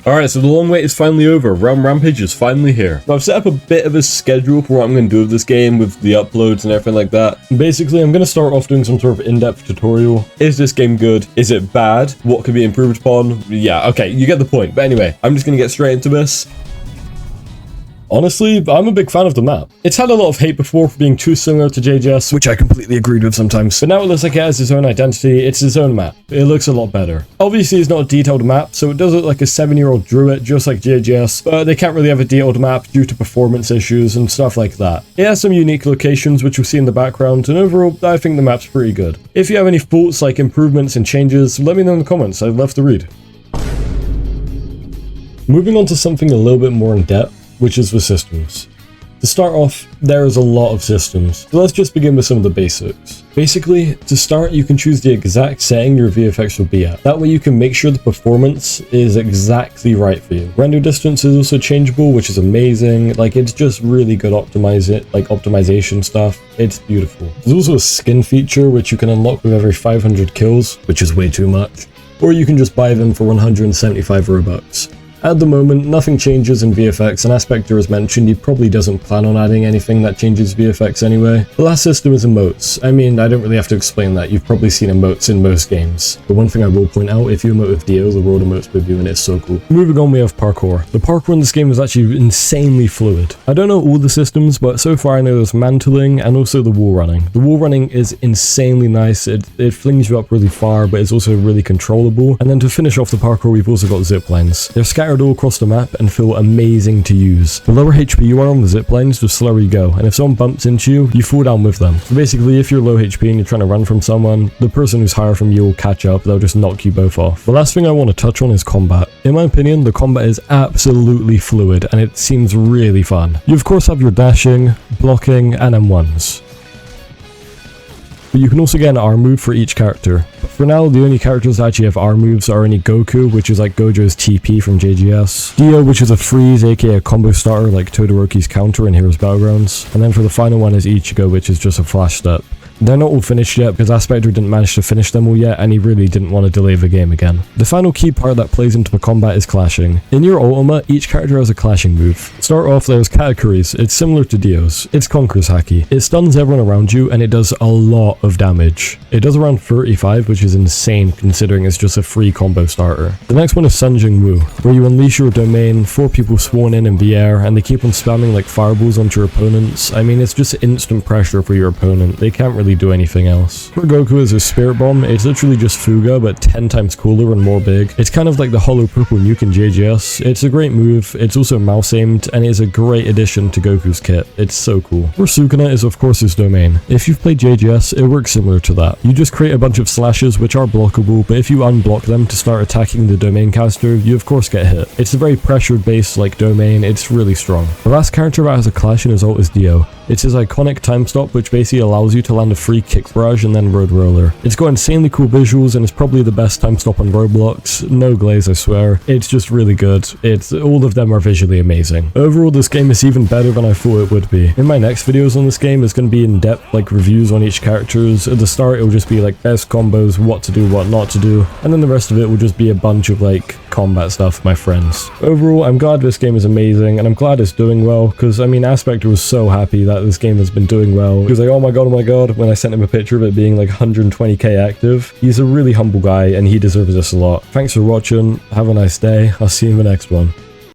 Alright, so the long wait is finally over. Rampage is finally here. So I've set up a bit of a schedule for what I'm going to do with this game with the uploads and everything like that. Basically, I'm going to start off doing some sort of in-depth tutorial. Is this game good? Is it bad? What can be improved upon? Yeah, okay, you get the point. But anyway, I'm just going to get straight into this. Honestly, I'm a big fan of the map. It's had a lot of hate before for being too similar to JGS, which I completely agreed with sometimes. But now it looks like it has its own identity, it's its own map. It looks a lot better. Obviously, it's not a detailed map, so it does look like a 7-year-old drew it, just like JGS, but they can't really have a detailed map due to performance issues and stuff like that. It has some unique locations, which you'll see in the background, and overall, I think the map's pretty good. If you have any thoughts, like improvements and changes, let me know in the comments, I'd love to read. Moving on to something a little bit more in depth, which is the systems. To start off, there is a lot of systems, so let's just begin with some of the basics. Basically, to start, you can choose the exact setting your VFX will be at. That way you can make sure the performance is exactly right for you. Render distance is also changeable, which is amazing. Like, it's just really good optimization stuff. It's beautiful. There's also a skin feature, which you can unlock with every 500 kills, which is way too much. Or you can just buy them for 175 Robux. At the moment, nothing changes in VFX, and Aspector, as mentioned, he probably doesn't plan on adding anything that changes VFX anyway. The last system is emotes. I mean, I don't really have to explain that, you've probably seen emotes in most games. But one thing I will point out, if you emote with Dio, the world emotes with you, and it's so cool. Moving on, we have parkour. The parkour in this game is actually insanely fluid. I don't know all the systems, but so far I know there's mantling and also the wall running. The wall running is insanely nice, it flings you up really far, but it's also really controllable. And then to finish off the parkour, we've also got zip lines. They're scattered all across the map and feel amazing to use. The lower HP you are on the zip lines, the slower you go, and if someone bumps into you, you fall down with them. So basically, if you're low HP and you're trying to run from someone, the person who's higher from you will catch up, they'll just knock you both off. The last thing I want to touch on is combat. In my opinion, the combat is absolutely fluid and it seems really fun. You of course have your dashing, blocking, and M1s. But you can also get an R move for each character. But for now, the only characters that actually have R moves are only Goku, which is like Gojo's TP from JGS, Dio, which is a freeze, aka a combo starter like Todoroki's counter in Heroes Battlegrounds, and then for the final one is Ichigo, which is just a flash step. They're not all finished yet because Aspector didn't manage to finish them all yet and he really didn't want to delay the game again. The final key part that plays into the combat is clashing. In your ultimate, each character has a clashing move. Start off, there's Katakuris. It's similar to Dio's. It's Conqueror's Haki. It stuns everyone around you and it does a lot of damage. It does around 35, which is insane considering it's just a free combo starter. The next one is Sunjing Wu, where you unleash your domain, 4 people spawn in the air, and they keep on spamming like fireballs onto your opponents. I mean, it's just instant pressure for your opponent. They can't really do anything else. For Goku is a Spirit Bomb. It's literally just Fuga, but 10 times cooler and more big. It's kind of like the hollow purple nuke in JGS. It's a great move. It's also mouse aimed, and it is a great addition to Goku's kit. It's so cool. For Sukuna is of course his domain. If you've played JGS, it works similar to that. You just create a bunch of slashes which are blockable, but if you unblock them to start attacking the domain caster, you of course get hit. It's a very pressured based like domain. It's really strong. The last character that has a clash in his ult is Dio. It's his iconic time stop, which basically allows you to land a free kick barrage and then road roller. It's got insanely cool visuals and it's probably the best time stop on Roblox. No glaze, I swear. It's just really good. All of them are visually amazing. Overall, this game is even better than I thought it would be. In my next videos on this game, it's going to be in depth, like reviews on each characters. At the start, it'll just be like best combos, what to do, what not to do, and then the rest of it will just be a bunch of like combat stuff with my friends. Overall, I'm glad this game is amazing and I'm glad it's doing well because I mean, Aspector was so happy that this game has been doing well. He was like, oh my god, when I sent him a picture of it being like 120k active. He's a really humble guy and he deserves this a lot. Thanks for watching, have a nice day, I'll see you in the next one.